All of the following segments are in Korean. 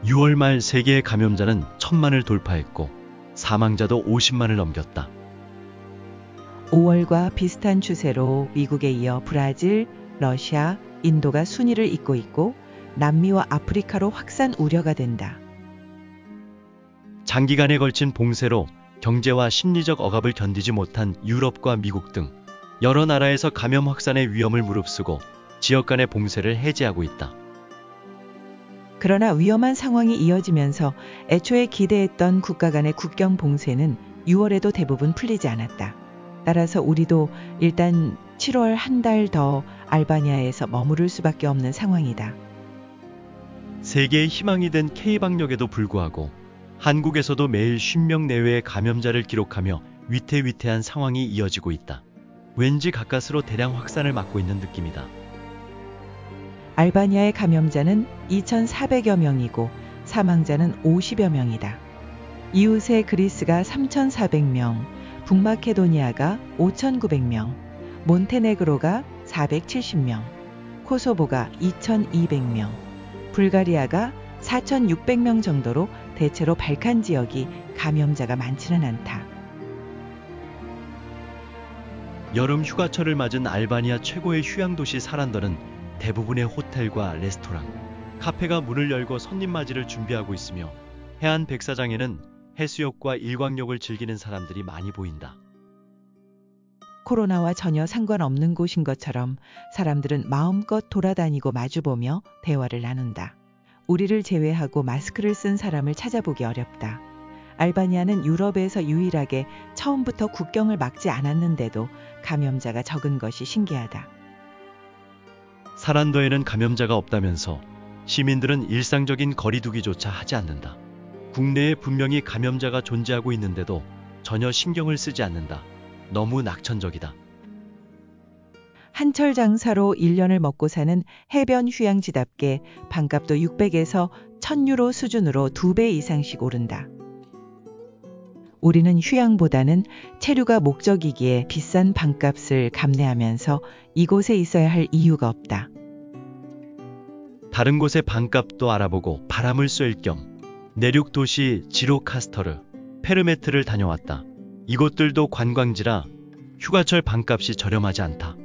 6월 말 세계의 감염자는 1000만을 돌파했고 사망자도 50만을 넘겼다. 5월과 비슷한 추세로 미국에 이어 브라질, 러시아, 인도가 순위를 잇고 있고 남미와 아프리카로 확산 우려가 된다. 장기간에 걸친 봉쇄로 경제와 심리적 억압을 견디지 못한 유럽과 미국 등 여러 나라에서 감염 확산의 위험을 무릅쓰고 지역 간의 봉쇄를 해제하고 있다. 그러나 위험한 상황이 이어지면서 애초에 기대했던 국가 간의 국경 봉쇄는 6월에도 대부분 풀리지 않았다. 따라서 우리도 일단 7월 한 달 더 알바니아에서 머무를 수밖에 없는 상황이다. 세계의 희망이 된 K방역에도 불구하고 한국에서도 매일 50명 내외의 감염자를 기록하며 위태위태한 상황이 이어지고 있다. 왠지 가까스로 대량 확산을 막고 있는 느낌이다. 알바니아의 감염자는 2,400여 명이고 사망자는 50여 명이다. 이웃의 그리스가 3,400명, 북마케도니아가 5,900명, 몬테네그로가 470명, 코소보가 2,200명, 불가리아가 4,600명 정도로 대체로 발칸 지역이 감염자가 많지는 않다. 여름 휴가철을 맞은 알바니아 최고의 휴양도시 사란더는 대부분의 호텔과 레스토랑, 카페가 문을 열고 손님 맞이를 준비하고 있으며 해안 백사장에는 해수욕과 일광욕을 즐기는 사람들이 많이 보인다. 코로나와 전혀 상관없는 곳인 것처럼 사람들은 마음껏 돌아다니고 마주보며 대화를 나눈다. 우리를 제외하고 마스크를 쓴 사람을 찾아보기 어렵다. 알바니아는 유럽에서 유일하게 처음부터 국경을 막지 않았는데도 감염자가 적은 것이 신기하다. 사란더에는 감염자가 없다면서 시민들은 일상적인 거리두기조차 하지 않는다. 국내에 분명히 감염자가 존재하고 있는데도 전혀 신경을 쓰지 않는다. 너무 낙천적이다. 한철 장사로 1년을 먹고 사는 해변 휴양지답게 방값도 600에서 1000유로 수준으로 2배 이상씩 오른다. 우리는 휴양보다는 체류가 목적이기에 비싼 방값을 감내하면서 이곳에 있어야 할 이유가 없다. 다른 곳의 방값도 알아보고 바람을 쐴 겸 내륙 도시 지로카스터르, 페르메트를 다녀왔다. 이곳들도 관광지라 휴가철 방값이 저렴하지 않다.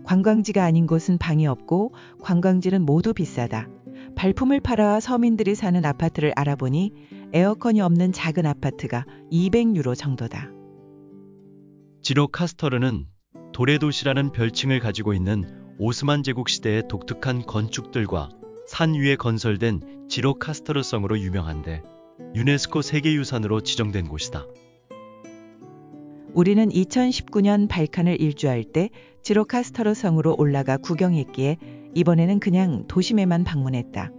관광지가 아닌 곳은 방이 없고 관광지는 모두 비싸다. 발품을 팔아 서민들이 사는 아파트를 알아보니 에어컨이 없는 작은 아파트가 200유로 정도다. 지로카스터르는 돌의 도시라는 별칭을 가지고 있는 오스만 제국 시대의 독특한 건축들과 산 위에 건설된 지로카스터르 성으로 유명한데 유네스코 세계유산으로 지정된 곳이다. 우리는 2019년 발칸을 일주할 때 지로카스터르 성으로 올라가 구경했기에 이번에는 그냥 도심에만 방문했다.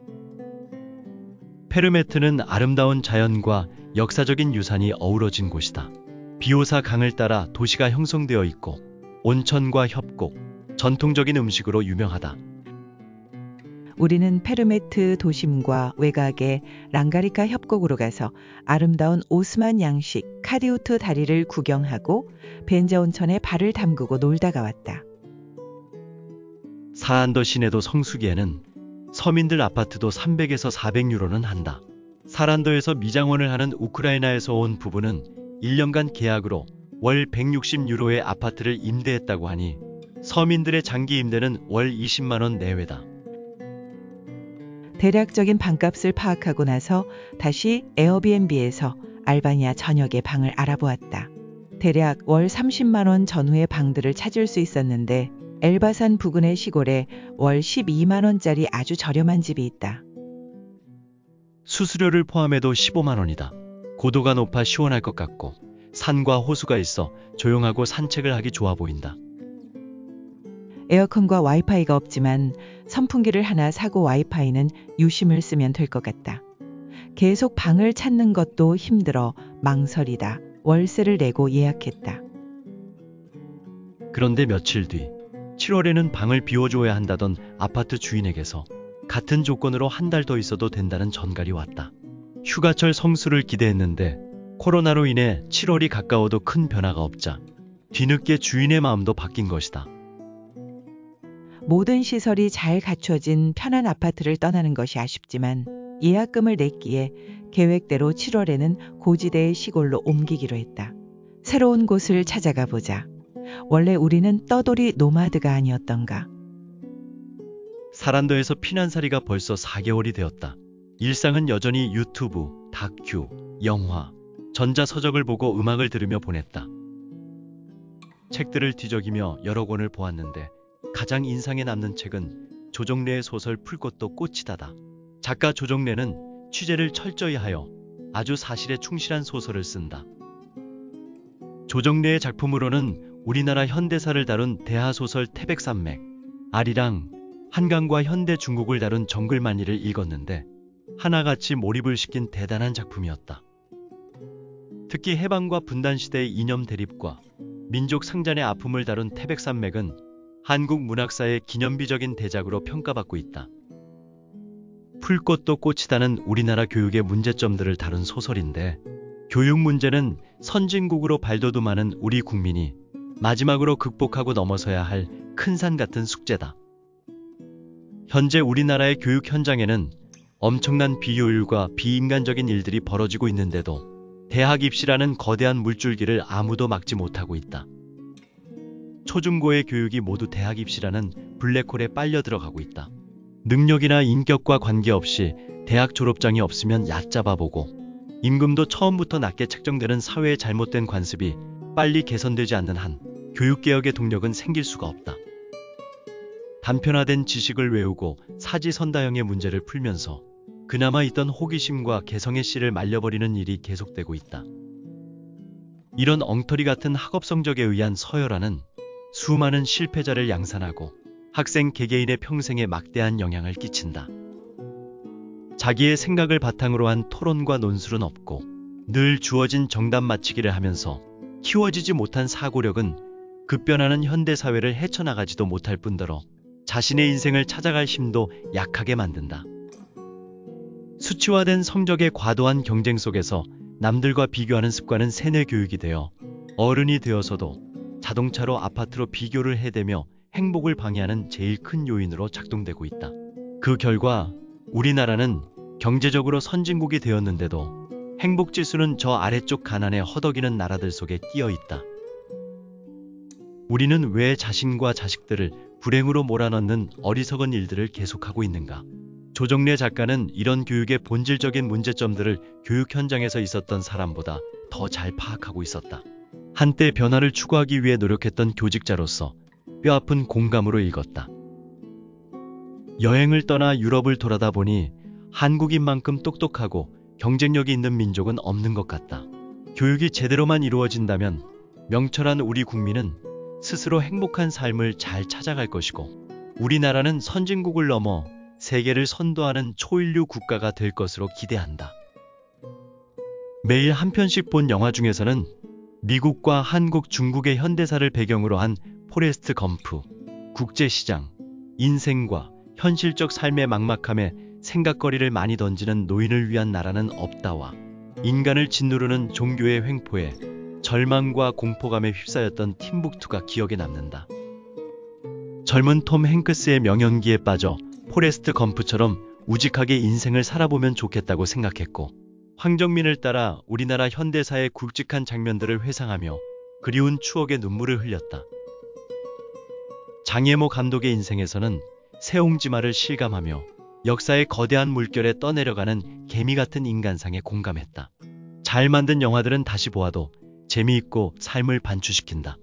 페르메트는 아름다운 자연과 역사적인 유산이 어우러진 곳이다. 비오사 강을 따라 도시가 형성되어 있고 온천과 협곡, 전통적인 음식으로 유명하다. 우리는 페르메트 도심과 외곽의 랑가리카 협곡으로 가서 아름다운 오스만 양식 카디우트 다리를 구경하고 벤자 온천에 발을 담그고 놀다가 왔다. 사란더 시내도 성수기에는 서민들 아파트도 300에서 400유로는 한다. 사란더에서 미장원을 하는 우크라이나에서 온 부부는 1년간 계약으로 월 160유로의 아파트를 임대했다고 하니 서민들의 장기 임대는 월 20만 원 내외다. 대략적인 방값을 파악하고 나서 다시 에어비앤비에서 알바니아 전역의 방을 알아보았다. 대략 월 30만 원 전후의 방들을 찾을 수 있었는데 엘바산 부근의 시골에 월 12만 원짜리 아주 저렴한 집이 있다. 수수료를 포함해도 15만 원이다. 고도가 높아 시원할 것 같고 산과 호수가 있어 조용하고 산책을 하기 좋아 보인다. 에어컨과 와이파이가 없지만 선풍기를 하나 사고 와이파이는 유심을 쓰면 될 것 같다. 계속 방을 찾는 것도 힘들어 망설이다 월세를 내고 예약했다. 그런데 며칠 뒤 7월에는 방을 비워줘야 한다던 아파트 주인에게서 같은 조건으로 한 달 더 있어도 된다는 전갈이 왔다. 휴가철 성수를 기대했는데 코로나로 인해 7월이 가까워도 큰 변화가 없자 뒤늦게 주인의 마음도 바뀐 것이다. 모든 시설이 잘 갖춰진 편한 아파트를 떠나는 것이 아쉽지만 예약금을 냈기에 계획대로 7월에는 고지대의 시골로 옮기기로 했다. 새로운 곳을 찾아가 보자. 원래 우리는 떠돌이 노마드가 아니었던가. 사란도에서 피난살이가 벌써 4개월이 되었다. 일상은 여전히 유튜브, 다큐, 영화, 전자서적을 보고 음악을 들으며 보냈다. 책들을 뒤적이며 여러 권을 보았는데 가장 인상에 남는 책은 조정래의 소설 풀꽃도 꽃이다다. 작가 조정래는 취재를 철저히 하여 아주 사실에 충실한 소설을 쓴다. 조정래의 작품으로는 우리나라 현대사를 다룬 대하소설 태백산맥, 아리랑, 한강과 현대 중국을 다룬 정글만리를 읽었는데 하나같이 몰입을 시킨 대단한 작품이었다. 특히 해방과 분단 시대의 이념 대립과 민족 상잔의 아픔을 다룬 태백산맥은 한국 문학사의 기념비적인 대작으로 평가받고 있다. 풀꽃도 꽃이다는 우리나라 교육의 문제점들을 다룬 소설인데 교육 문제는 선진국으로 발돋움하는 우리 국민이 마지막으로 극복하고 넘어서야 할 큰 산 같은 숙제다. 현재 우리나라의 교육 현장에는 엄청난 비효율과 비인간적인 일들이 벌어지고 있는데도 대학 입시라는 거대한 물줄기를 아무도 막지 못하고 있다. 초중고의 교육이 모두 대학 입시라는 블랙홀에 빨려 들어가고 있다. 능력이나 인격과 관계없이 대학 졸업장이 없으면 얕잡아보고 임금도 처음부터 낮게 책정되는 사회의 잘못된 관습이 빨리 개선되지 않는 한 교육개혁의 동력은 생길 수가 없다. 단편화된 지식을 외우고 사지선다형의 문제를 풀면서 그나마 있던 호기심과 개성의 씨를 말려버리는 일이 계속되고 있다. 이런 엉터리 같은 학업 성적에 의한 서열화는 수많은 실패자를 양산하고 학생 개개인의 평생에 막대한 영향을 끼친다. 자기의 생각을 바탕으로 한 토론과 논술은 없고 늘 주어진 정답 맞히기를 하면서 키워지지 못한 사고력은 급변하는 현대사회를 헤쳐나가지도 못할 뿐더러 자신의 인생을 찾아갈 힘도 약하게 만든다. 수치화된 성적의 과도한 경쟁 속에서 남들과 비교하는 습관은 세뇌 교육이 되어 어른이 되어서도 자동차로 아파트로 비교를 해대며 행복을 방해하는 제일 큰 요인으로 작동되고 있다. 그 결과 우리나라는 경제적으로 선진국이 되었는데도 행복지수는 저 아래쪽 가난에 허덕이는 나라들 속에 끼어 있다. 우리는 왜 자신과 자식들을 불행으로 몰아넣는 어리석은 일들을 계속하고 있는가? 조정래 작가는 이런 교육의 본질적인 문제점들을 교육 현장에서 있었던 사람보다 더 잘 파악하고 있었다. 한때 변화를 추구하기 위해 노력했던 교직자로서 뼈아픈 공감으로 읽었다. 여행을 떠나 유럽을 돌아다 보니 한국인만큼 똑똑하고 경쟁력이 있는 민족은 없는 것 같다. 교육이 제대로만 이루어진다면 명철한 우리 국민은 스스로 행복한 삶을 잘 찾아갈 것이고 우리나라는 선진국을 넘어 세계를 선도하는 초인류 국가가 될 것으로 기대한다. 매일 한 편씩 본 영화 중에서는 미국과 한국, 중국의 현대사를 배경으로 한 포레스트 검프, 국제시장, 인생과 현실적 삶의 막막함에 생각거리를 많이 던지는 노인을 위한 나라는 없다와 인간을 짓누르는 종교의 횡포에 절망과 공포감에 휩싸였던 팀북투가 기억에 남는다. 젊은 톰 행크스의 명연기에 빠져 포레스트 검프처럼 우직하게 인생을 살아보면 좋겠다고 생각했고 황정민을 따라 우리나라 현대사의 굵직한 장면들을 회상하며 그리운 추억의 눈물을 흘렸다. 장예모 감독의 인생에서는 세옹지마를 실감하며 역사의 거대한 물결에 떠내려가는 개미 같은 인간상에 공감했다. 잘 만든 영화들은 다시 보아도 재미있고 삶을 반추시킨다.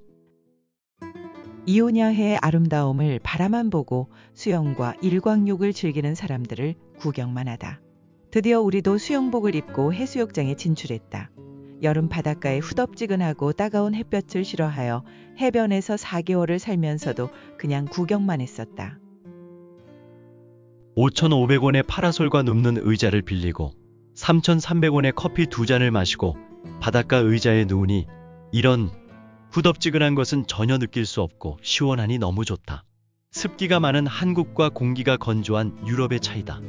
이오냐해의 아름다움을 바라만 보고 수영과 일광욕을 즐기는 사람들을 구경만 하다. 드디어 우리도 수영복을 입고 해수욕장에 진출했다. 여름 바닷가에 후덥지근하고 따가운 햇볕을 싫어하여 해변에서 4개월을 살면서도 그냥 구경만 했었다. 5,500원의 파라솔과 눕는 의자를 빌리고 3,300원의 커피 2잔을 마시고 바닷가 의자에 누우니 이런 후덥지근한 것은 전혀 느낄 수 없고 시원하니 너무 좋다. 습기가 많은 한국과 공기가 건조한 유럽의 차이다.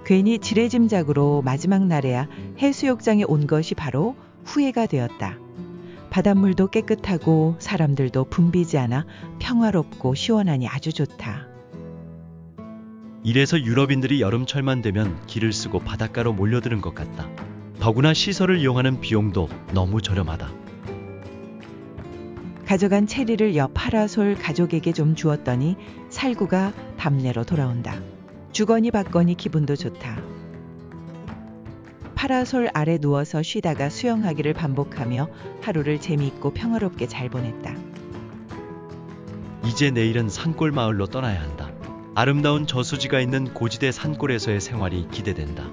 괜히 지레짐작으로 마지막 날에야 해수욕장에 온 것이 바로 후회가 되었다. 바닷물도 깨끗하고 사람들도 붐비지 않아 평화롭고 시원하니 아주 좋다. 이래서 유럽인들이 여름철만 되면 길을 쓰고 바닷가로 몰려드는 것 같다. 더구나 시설을 이용하는 비용도 너무 저렴하다. 가져간 체리를 옆 파라솔 가족에게 좀 주었더니 살구가 답례로 돌아온다. 주거니 받거니 기분도 좋다. 파라솔 아래 누워서 쉬다가 수영하기를 반복하며 하루를 재미있고 평화롭게 잘 보냈다. 이제 내일은 산골 마을로 떠나야 한다. 아름다운 저수지가 있는 고지대 산골에서의 생활이 기대된다.